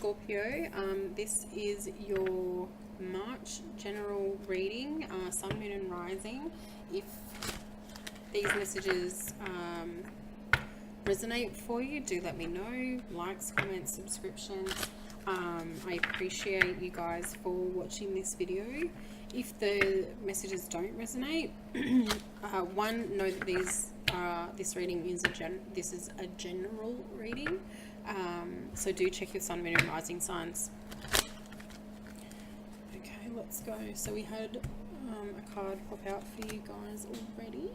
Scorpio. This is your March general reading, Sun, Moon and Rising. If these messages resonate for you, do let me know. Likes, comments, subscription. I appreciate you guys for watching this video. If the messages don't resonate, one, know that this reading is a general reading. So do check your Sun, Moon and Rising signs. Okay, let's go. So we had a card pop out for you guys already.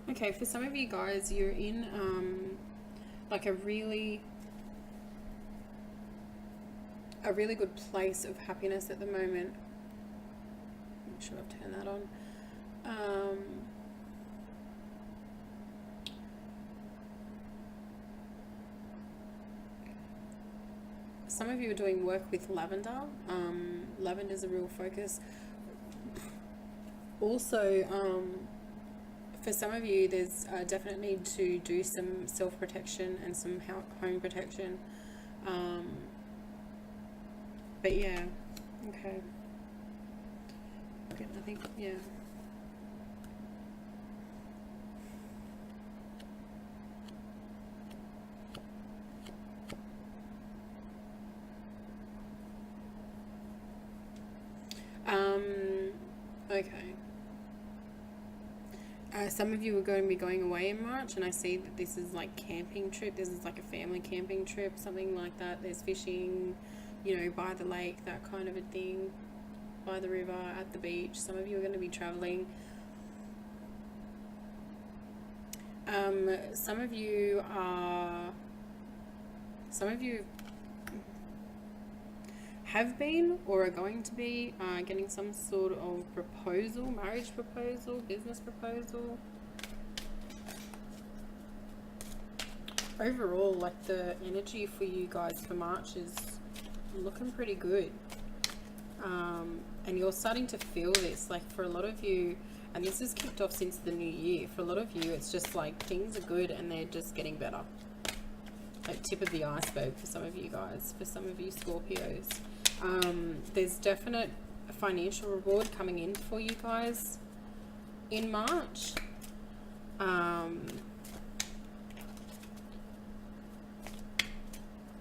Okay, for some of you guys, you're in like a really good place of happiness at the moment. Make sure I've turned that on. Some of you are doing work with lavender. Lavender is a real focus. Also, for some of you, there's a definite need to do some self-protection and some home protection. But yeah, okay. Good, I think, yeah. Okay. Some of you are going to be going away in March, and I see that this is like camping trip. This is like a family camping trip, something like that. There's fishing, you know, by the lake, that kind of a thing, by the river, at the beach. Some of you are going to be traveling. Some of you have been or are going to be getting some sort of proposal, marriage proposal, business proposal. Overall, like, the energy for you guys for March is looking pretty good. And you're starting to feel this, like, for a lot of you, and this has kicked off since the new year. For a lot of you, it's just like things are good and they're just getting better. Like tip of the iceberg for some of you guys, for some of you Scorpios. There's definite financial reward coming in for you guys in March.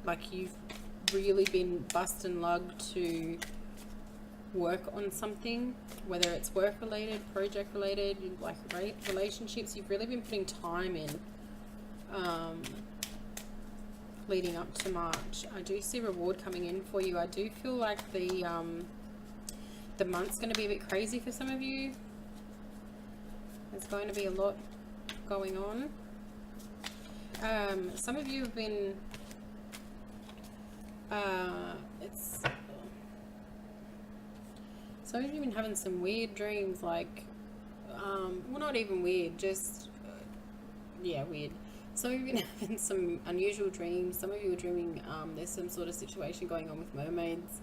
Like, you've really been busting lug to work on something, whether it's work related, project related, like relationships. You've really been putting time in leading up to March. I do see reward coming in for you. I do feel like the month's going to be a bit crazy for some of you. There's going to be a lot going on. Some of you have been some of you have been having some weird dreams, like well, not even weird, just yeah, weird. Some of you have been having some unusual dreams. Some of you are dreaming there's some sort of situation going on with mermaids.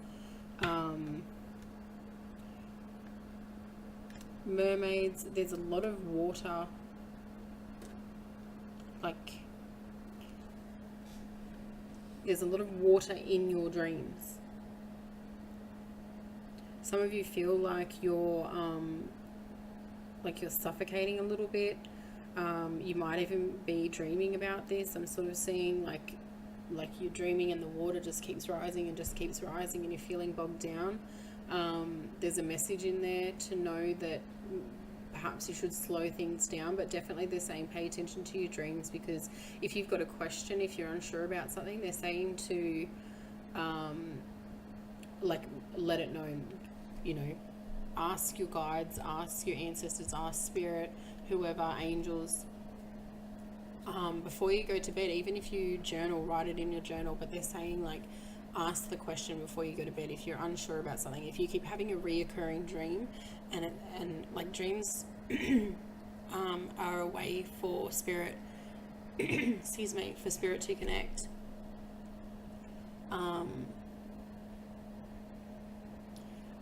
Mermaids, there's a lot of water, like there's a lot of water in your dreams. Some of you feel like you're suffocating a little bit. You might even be dreaming about this. I'm sort of seeing like you're dreaming and the water just keeps rising and just keeps rising and you're feeling bogged down. There's a message in there to know that perhaps you should slow things down, but definitely they're saying pay attention to your dreams, because if you've got a question, if you're unsure about something, they're saying to like let it know, you know, ask your guides, ask your ancestors, ask spirit, whoever, angels, before you go to bed, even if you journal, write it in your journal, but they're saying like ask the question before you go to bed if you're unsure about something. If you keep having a reoccurring dream, and like dreams are a way for spirit excuse me, for spirit to connect.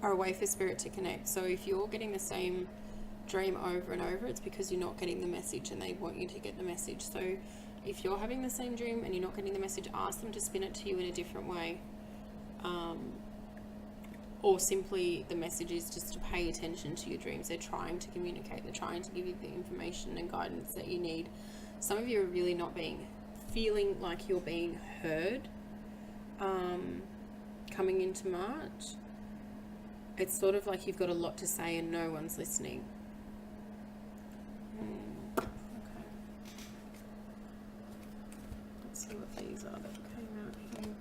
Are a way for spirit to connect. So if you're getting the same dream over and over, it's because you're not getting the message and they want you to get the message. So if you're having the same dream and you're not getting the message, ask them to spin it to you in a different way. Or simply the message is just to pay attention to your dreams. They're trying to communicate, they're trying to give you the information and guidance that you need. Some of you are really not feeling like you're being heard coming into March. It's sort of like you've got a lot to say and no one's listening. Okay. Let's see what these are that came out here.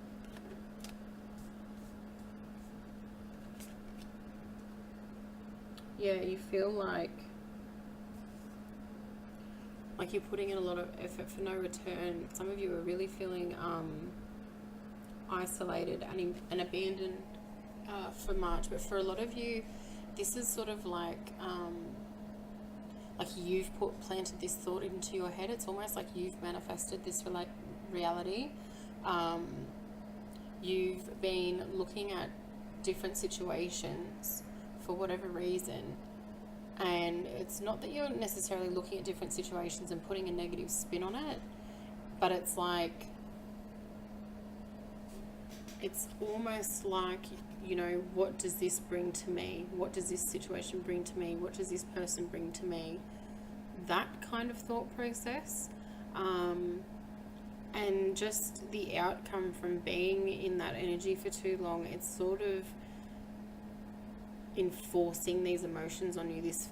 Yeah, you feel like you're putting in a lot of effort for no return. Some of you are really feeling isolated and abandoned for March, but for a lot of you, this is sort of like you've planted this thought into your head. It's almost like you've manifested this reality. You've been looking at different situations for whatever reason, and it's not that you're necessarily looking at different situations and putting a negative spin on it, but it's like, it's almost like, you know, what does this bring to me? What does this situation bring to me? What does this person bring to me? That kind of thought process. And just the outcome from being in that energy for too long, it's sort of enforcing these emotions on you, this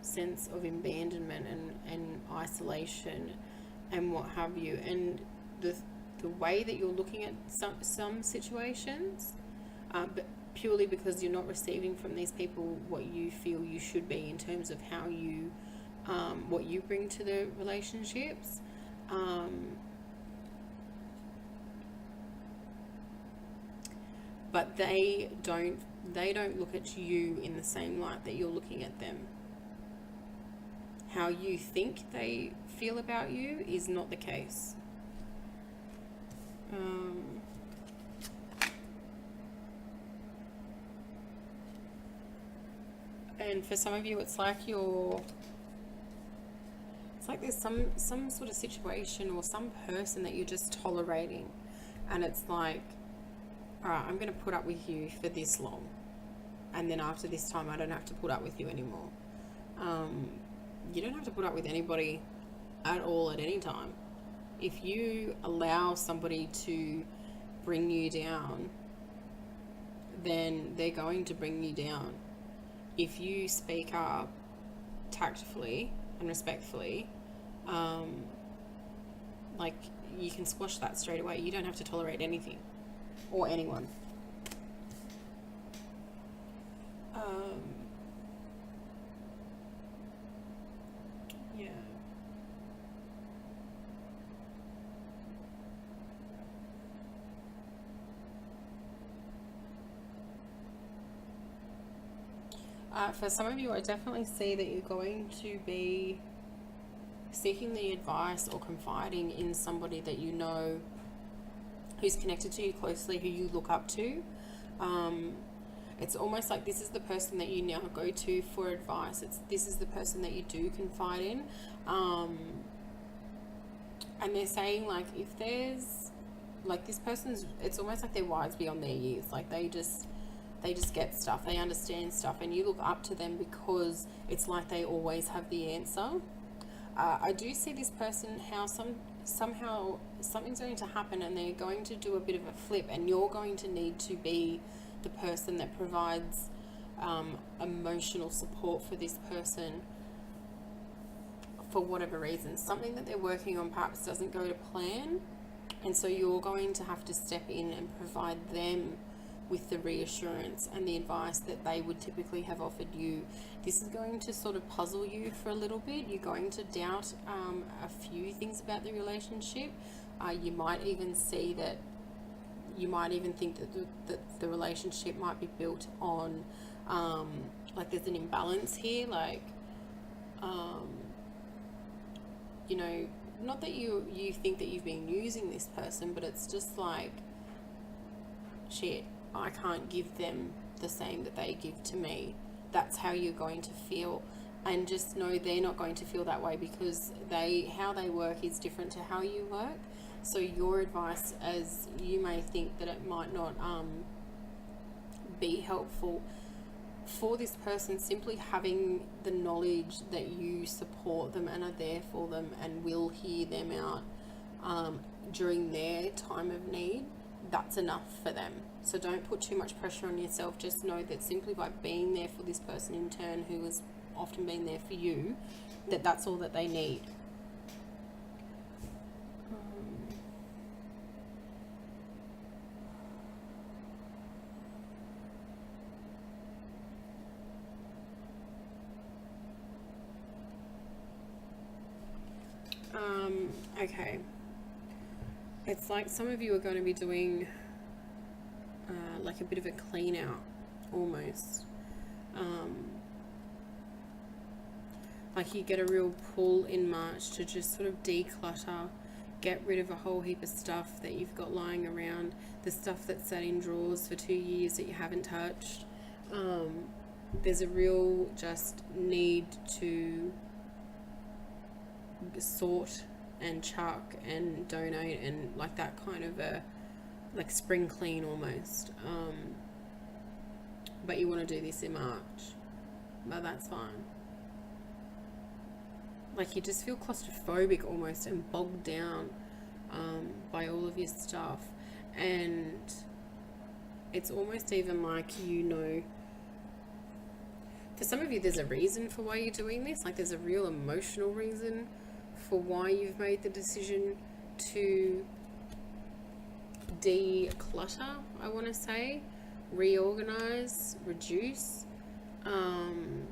sense of abandonment and isolation and what have you. And the way that you're looking at some situations, but purely because you're not receiving from these people what you feel you should be in terms of how you, what you bring to the relationships. But they don't look at you in the same light that you're looking at them. How you think they feel about you is not the case. And for some of you, it's like there's some sort of situation or some person that you're just tolerating, and it's like, all right, I'm going to put up with you for this long, and then after this time I don't have to put up with you anymore. You don't have to put up with anybody at all at any time. If you allow somebody to bring you down, then they're going to bring you down. If you speak up tactfully and respectfully, you can squash that straight away. You don't have to tolerate anything or anyone. Yeah. For some of you, I definitely see that you're going to be seeking the advice or confiding in somebody that you know, who's connected to you closely, who you look up to. It's almost like this is the person that you now go to for advice. This is the person that you do confide in. And they're saying, like, if there's, like, this person's, it's almost like they're wise beyond their years. Like, they just get stuff. They understand stuff. And you look up to them because it's like they always have the answer. I do see this person, how somehow something's going to happen and they're going to do a bit of a flip, and you're going to need to be the person that provides emotional support for this person for whatever reason. Something that they're working on perhaps doesn't go to plan, and so you're going to have to step in and provide them with the reassurance and the advice that they would typically have offered you. This is going to sort of puzzle you for a little bit. You're going to doubt a few things about the relationship. You might even see that, you might even think that the relationship might be built on, like there's an imbalance here, like, you know, not that you think that you've been using this person, but it's just like, shit, I can't give them the same that they give to me. That's how you're going to feel. And just know they're not going to feel that way, because how they work is different to how you work. So your advice, as you may think that it might not be helpful for this person, simply having the knowledge that you support them and are there for them and will hear them out during their time of need, that's enough for them. So don't put too much pressure on yourself. Just know that simply by being there for this person in turn, who has often been there for you, that's all that they need. Okay. It's like some of you are going to be doing like a bit of a clean out almost. Like you get a real pull in March to just sort of declutter, get rid of a whole heap of stuff that you've got lying around, the stuff that's sat in drawers for 2 years that you haven't touched. There's a real just need to sort and chuck and donate, and like that kind of a like spring clean almost. But you want to do this in March, but that's fine. Like you just feel claustrophobic almost and bogged down by all of your stuff, and it's almost even like, you know, for some of you there's a reason for why you're doing this. Like there's a real emotional reason for why you've made the decision to declutter, I want to say, reorganize, reduce, and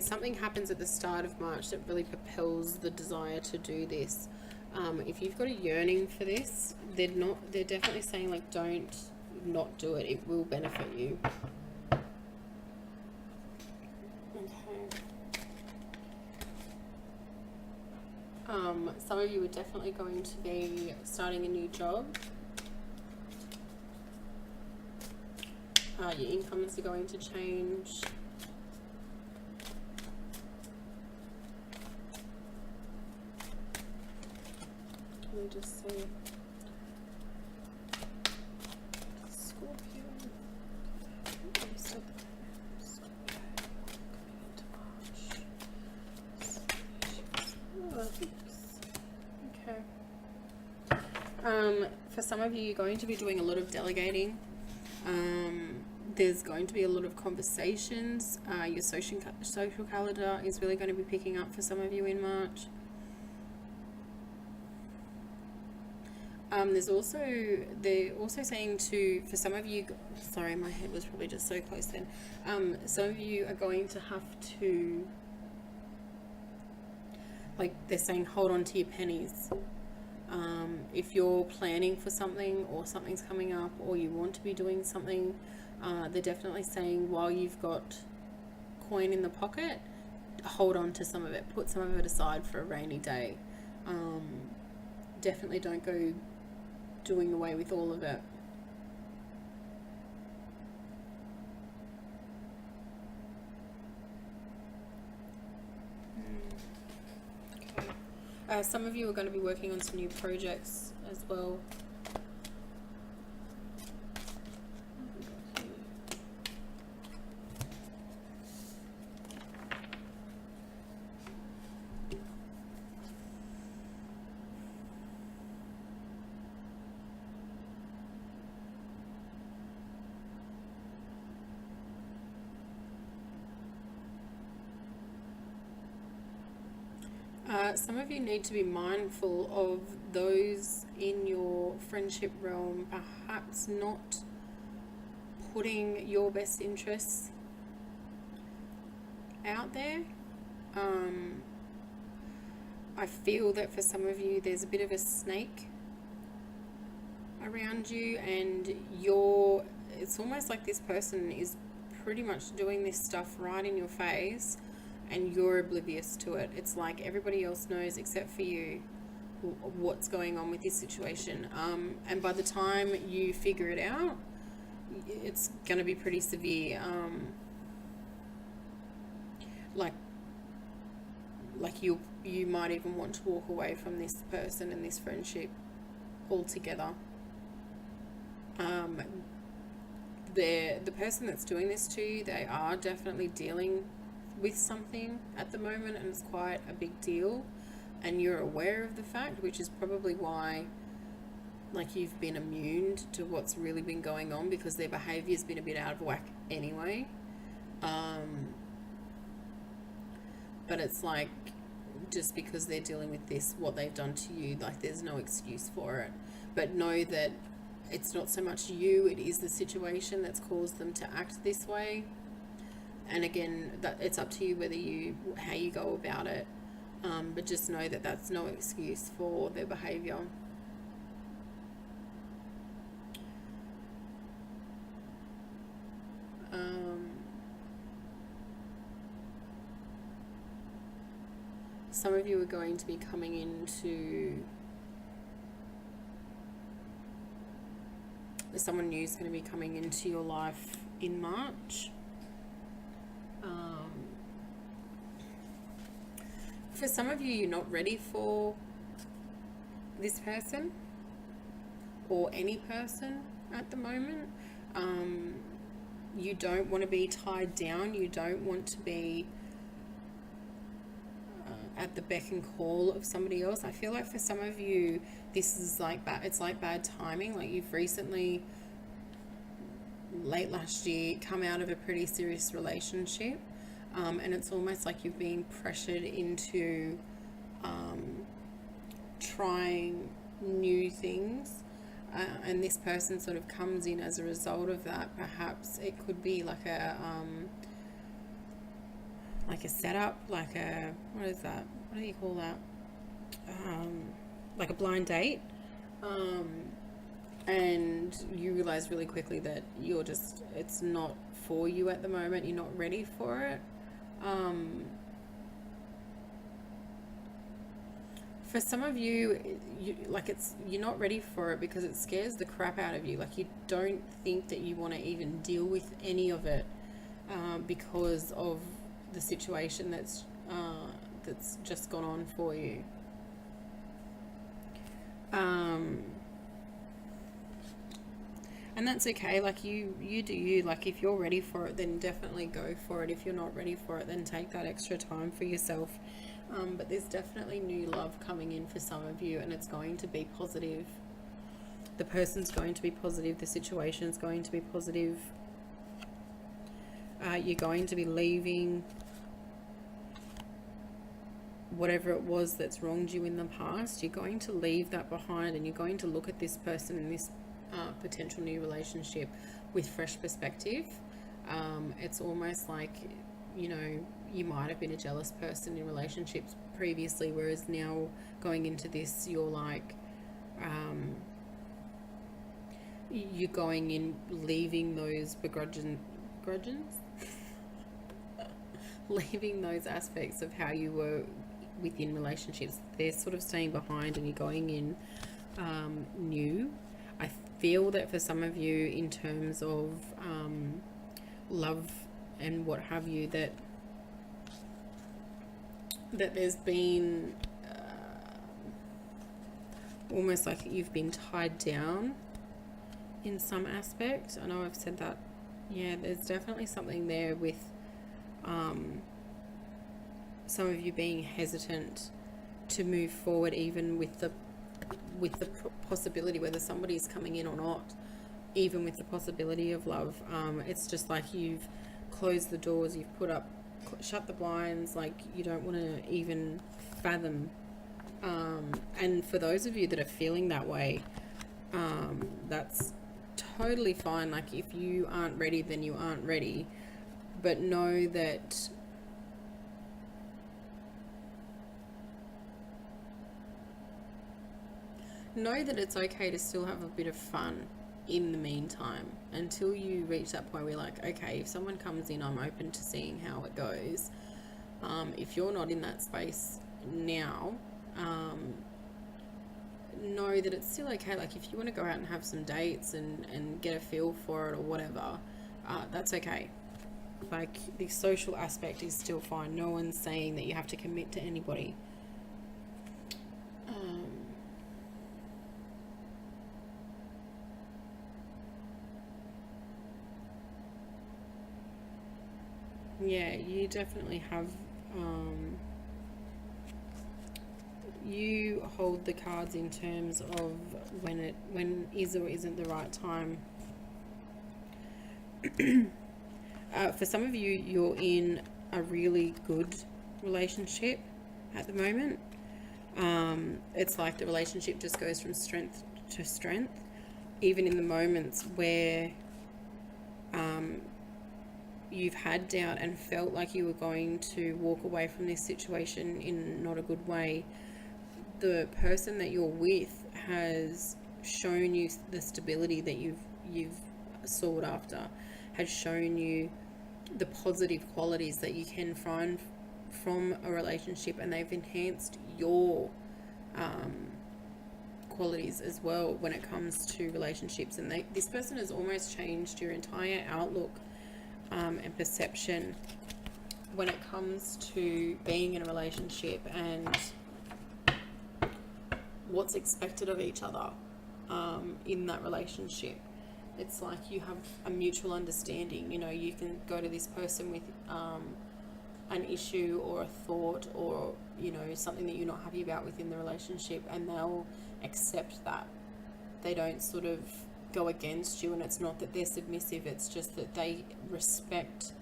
something happens at the start of March that really propels the desire to do this. If you've got a yearning for this, they're definitely saying like, don't not do it. It will benefit you. Some of you are definitely going to be starting a new job. Your incomes are going to change. Let me just see. Scorpio. For some of you, you're going to be doing a lot of delegating. There's going to be a lot of conversations. Your social calendar is really going to be picking up for some of you in March. They're also saying for some of you, sorry, my head was probably just so close then. Some of you are going to have to, like they're saying, hold on to your pennies. If you're planning for something or something's coming up or you want to be doing something, they're definitely saying while you've got coin in the pocket, hold on to some of it. Put some of it aside for a rainy day. Definitely don't go doing away with all of it. Okay. Some of you are going to be working on some new projects as well. Some of you need to be mindful of those in your friendship realm perhaps not putting your best interests out there. I feel that for some of you there's a bit of a snake around you, and it's almost like this person is pretty much doing this stuff right in your face and you're oblivious to it. It's like everybody else knows except for you what's going on with this situation, and by the time you figure it out, it's going to be pretty severe. Like you might even want to walk away from this person and this friendship altogether. The person that's doing this to you, they are definitely dealing with something at the moment, and it's quite a big deal, and you're aware of the fact, which is probably why like you've been immune to what's really been going on, because their behavior's been a bit out of whack anyway. But it's like, just because they're dealing with this, what they've done to you, like there's no excuse for it. But know that it's not so much you, it is the situation that's caused them to act this way. And again, that it's up to you how you go about it. But just know that that's no excuse for their behavior. Some of you are going to be coming into... someone new is going to be coming into your life in March. For some of you, you're not ready for this person or any person at the moment. You don't want to be tied down. You don't want to be at the beck and call of somebody else. I feel like for some of you, this is like it's like bad timing. Like you've recently, late last year, come out of a pretty serious relationship, and it's almost like you're being pressured into trying new things, and this person sort of comes in as a result of that. Perhaps it could be like a setup, like a, what is that? What do you call that? Like a blind date. And you realize really quickly that it's not for you at the moment. You're not ready for it. For some of you, you're not ready for it because it scares the crap out of you. Like you don't think that you want to even deal with any of it, because of the situation that's just gone on for you. And that's okay. Like you do you. Like if you're ready for it, then definitely go for it. If you're not ready for it, then take that extra time for yourself. But there's definitely new love coming in for some of you, and it's going to be positive. The person's going to be positive. The situation's going to be positive. You're going to be leaving whatever it was that's wronged you in the past. You're going to leave that behind, and you're going to look at this person in this potential new relationship with fresh perspective. It's almost like, you might have been a jealous person in relationships previously, whereas now going into this, you're like, you're going in, leaving those begrudgings leaving those aspects of how you were within relationships. They're sort of staying behind, and you're going in new. I feel that for some of you, in terms of love and what have you, that there's been almost like you've been tied down in some aspect. I know I've said that. Yeah, there's definitely something there with some of you being hesitant to move forward, even with the possibility, whether somebody's coming in or not, even with the possibility of love. It's just like you've closed the doors, you've shut the blinds, like you don't want to even fathom. And for those of you that are feeling that way, that's totally fine. Like, if you aren't ready, then you aren't ready. But know that it's okay to still have a bit of fun in the meantime, until you reach that point where you're like, okay, if someone comes in, I'm open to seeing how it goes. If you're not in that space now, know that it's still okay. Like, if you want to go out and have some dates and get a feel for it or whatever, that's okay. Like, the social aspect is still fine. No one's saying that you have to commit to anybody. Yeah, you definitely have, you hold the cards in terms of when is or isn't the right time. For some of you, you're in a really good relationship at the moment. It's like the relationship just goes from strength to strength, even in the moments where you've had doubt and felt like you were going to walk away from this situation in not a good way. The person that you're with has shown you the stability that you've sought after, has shown you the positive qualities that you can find from a relationship, and they've enhanced your qualities as well when it comes to relationships. And this person has almost changed your entire outlook and perception when it comes to being in a relationship and what's expected of each other in that relationship. It's like you have a mutual understanding. You know, you can go to this person with an issue or a thought or, you know, something that you're not happy about within the relationship, and they'll accept that. They don't sort of go against you, and it's not that they're submissive, it's just that they respect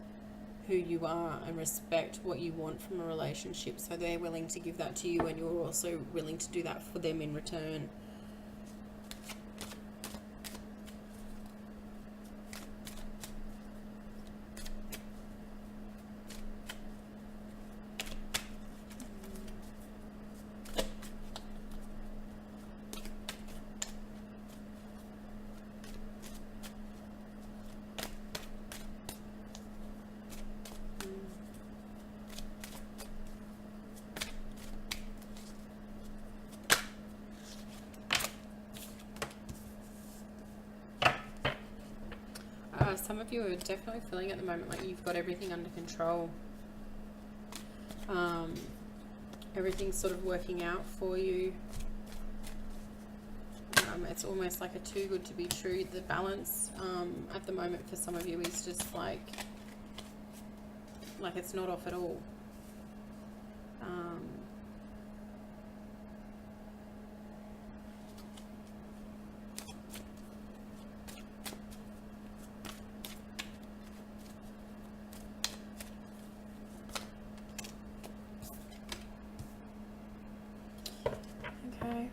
who you are and respect what you want from a relationship, so they're willing to give that to you, and you're also willing to do that for them in return. Some of you are definitely feeling at the moment like you've got everything under control. Everything's sort of working out for you. It's almost like a too good to be true. The balance at the moment for some of you is just like it's not off at all. Okay.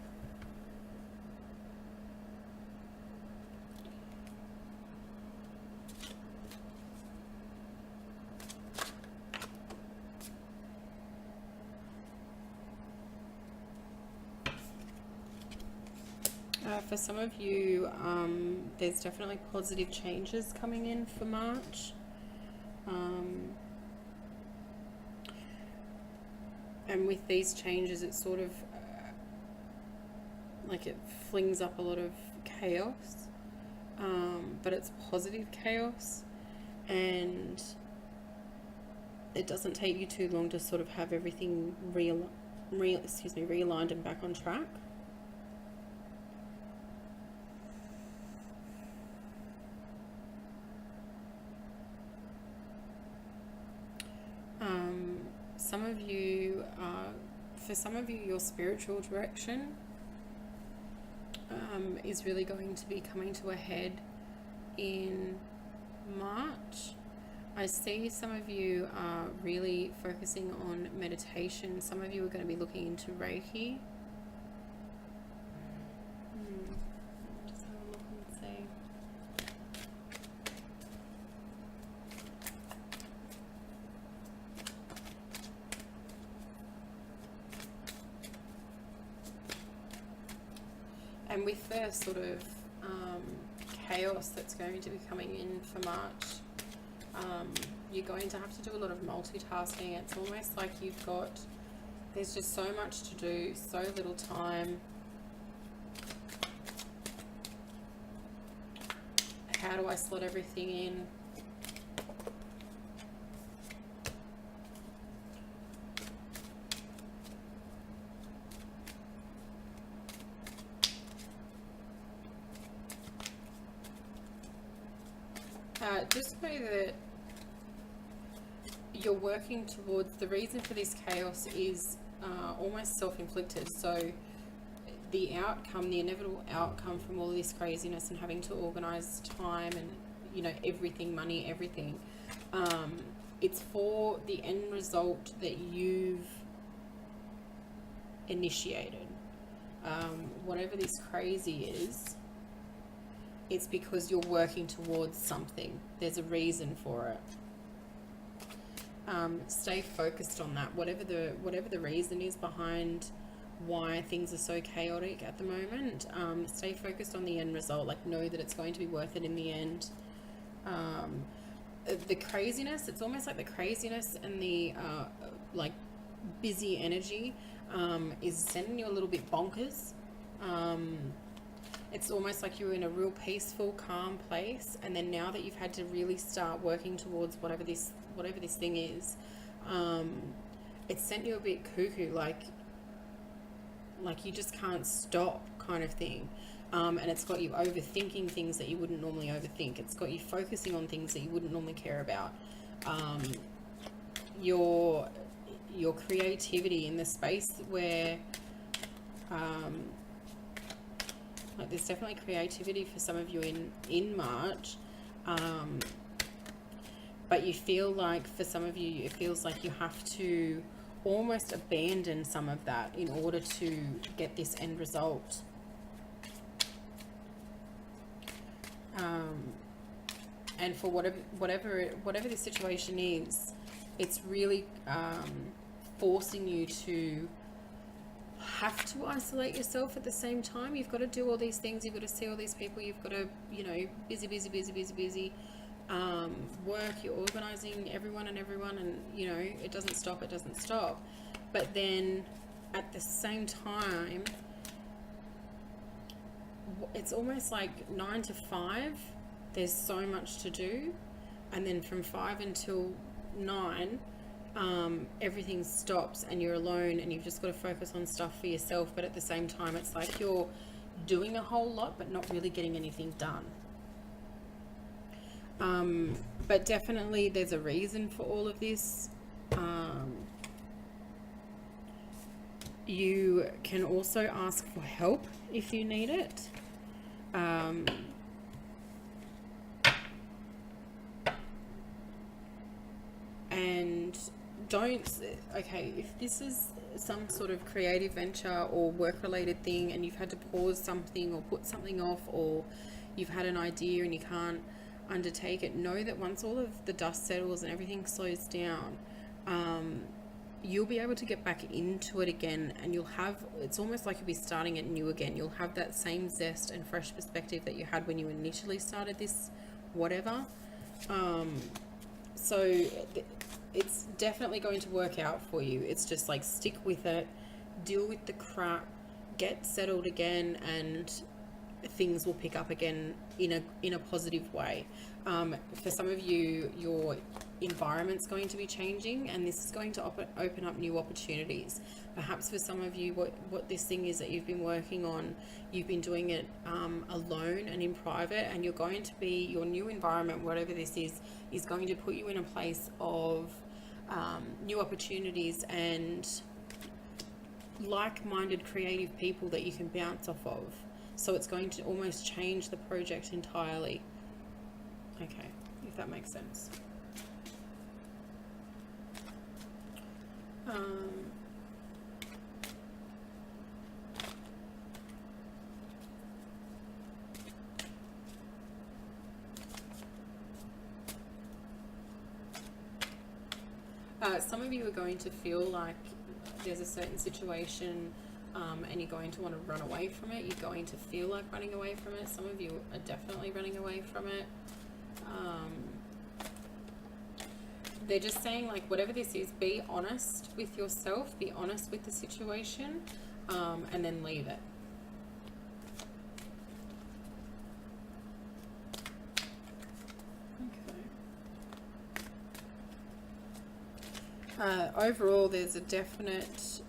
For some of you, there's definitely positive changes coming in for March. And with these changes, it's sort of like it flings up a lot of chaos, but it's positive chaos, and it doesn't take you too long to sort of have everything realigned and back on track. For some of you, your spiritual direction is really going to be coming to a head in March. I see some of you are really focusing on meditation. Some of you are going to be looking into Reiki. Just have a look and see. And with the sort of chaos that's going to be coming in for March, you're going to have to do a lot of multitasking. It's almost like there's just so much to do, so little time. How do I slot everything in? Just know that you're working towards, the reason for this chaos is almost self-inflicted. So the outcome, the inevitable outcome from all of this craziness and having to organize time and, you know, everything, money, everything, it's for the end result that you've initiated. Whatever this crazy is, it's because you're working towards something. There's a reason for it. Stay focused on that. Whatever the reason is behind why things are so chaotic at the moment, stay focused on the end result. Like, know that it's going to be worth it in the end. The craziness, it's almost like the craziness and the like busy energy is sending you a little bit bonkers. It's almost like you're in a real peaceful, calm place, and then now that you've had to really start working towards whatever this thing is, it's sent you a bit cuckoo, like you just can't stop, kind of thing. And it's got you overthinking things that you wouldn't normally overthink. It's got you focusing on things that you wouldn't normally care about. Your creativity in the space where like, there's definitely creativity for some of you in March, but you feel like, for some of you, it feels like you have to almost abandon some of that in order to get this end result. And for whatever the situation is, it's really forcing you to have to isolate yourself at the same time. You've got to do all these things, you've got to see all these people, you've got to, you know, busy work, you're organizing everyone, and you know, it doesn't stop. But then at the same time, it's almost like 9 to 5, there's so much to do, and then from 5 until 9, everything stops and you're alone and you've just got to focus on stuff for yourself. But at the same time, it's like you're doing a whole lot but not really getting anything done. But definitely there's a reason for all of this. You can also ask for help if you need it. And if this is some sort of creative venture or work-related thing and you've had to pause something or put something off, or you've had an idea and you can't undertake it, know that once all of the dust settles and everything slows down, you'll be able to get back into it again, and it's almost like you'll be starting it new again. You'll have that same zest and fresh perspective that you had when you initially started this whatever. So it's definitely going to work out for you. It's just like, stick with it, deal with the crap, get settled again, and things will pick up again in a positive way. For some of you, your environment's going to be changing, and this is going to open up new opportunities. Perhaps for some of you, what this thing is that you've been working on, you've been doing it alone and in private, and your new environment, whatever this is going to put you in a place of new opportunities and like-minded creative people that you can bounce off of. So it's going to almost change the project entirely. Okay, if that makes sense. Um, some of you are going to feel like there's a certain situation and you're going to want to run away from it. You're going to feel like running away from it. Some of you are definitely running away from it. They're just saying, like, whatever this is, be honest with yourself, be honest with the situation, and then leave it. Okay. Overall, there's a definite,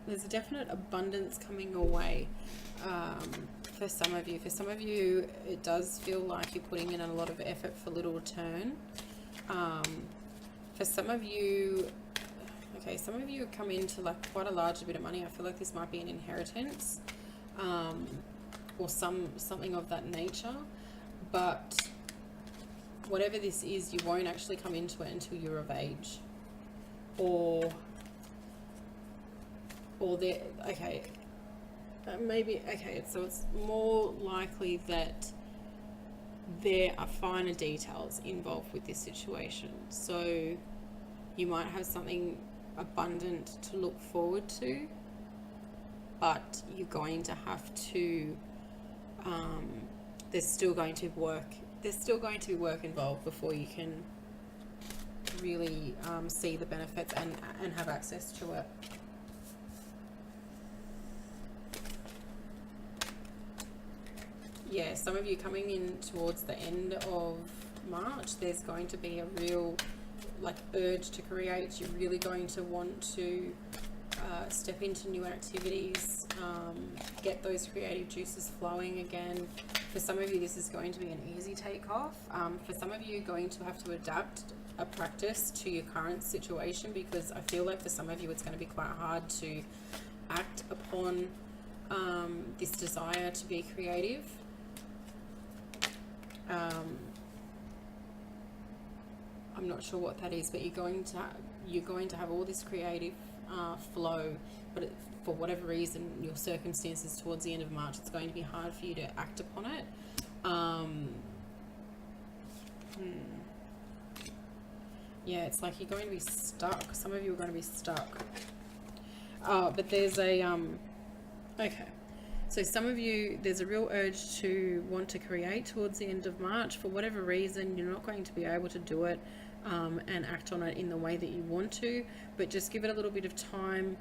there's a definite abundance coming your way. For some of you. For some of you, it does feel like you're putting in a lot of effort for little return. For some of you, okay, some of you have come into like quite a large bit of money. I feel like this might be an inheritance, or something of that nature. But whatever this is, you won't actually come into it until you're of age, or there. Okay. Maybe, okay, so it's more likely that there are finer details involved with this situation. So you might have something abundant to look forward to, but you're going to have to, there's still going to be work involved before you can really see the benefits and have access to it. Yeah, some of you coming in towards the end of March, there's going to be a real urge to create. You're really going to want to step into new activities, get those creative juices flowing again. For some of you, this is going to be an easy takeoff. For some of you, you're going to have to adapt a practice to your current situation, because I feel like for some of you, it's going to be quite hard to act upon this desire to be creative. I'm not sure what that is, but you're going to have all this creative flow, but for whatever reason, your circumstances towards the end of March, it's going to be hard for you to act upon it. Yeah, it's like you're going to be stuck. Some of you are going to be stuck. But there's a okay. So some of you, there's a real urge to want to create towards the end of March. For whatever reason, you're not going to be able to do it and act on it in the way that you want to, but just give it a little bit of time.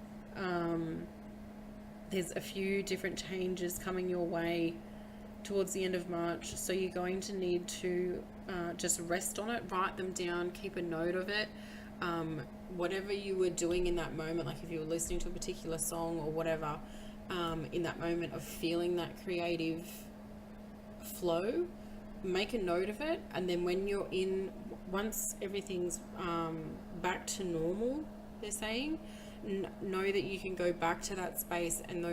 There's a few different changes coming your way towards the end of March, so you're going to need to just rest on it, write them down, keep a note of it. Whatever you were doing in that moment, like if you were listening to a particular song or whatever, in that moment of feeling that creative flow, make a note of it, and then when you're once everything's back to normal, they're saying, know that you can go back to that space, and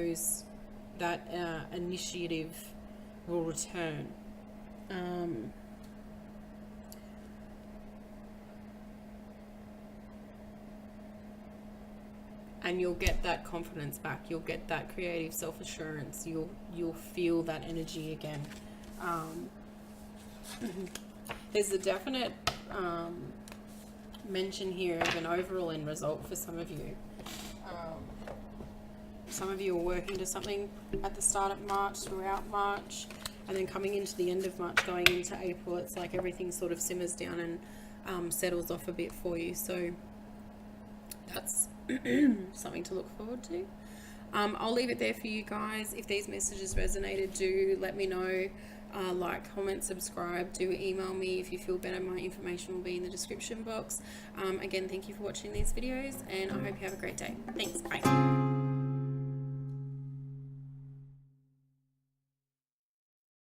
that initiative will return. And you'll get that confidence back. You'll get that creative self-assurance. You'll feel that energy again. There's a definite mention here of an overall end result for some of you. Some of you are working to something at the start of March, throughout March, and then coming into the end of March, going into April, it's like everything sort of simmers down and settles off a bit for you. So that's something to look forward to. I'll leave it there for you guys. If these messages resonated, do let me know. Like, comment, subscribe, do email me if you feel better. My information will be in the description box. Again, thank you for watching these videos, and I hope you have a great day. Thanks, bye.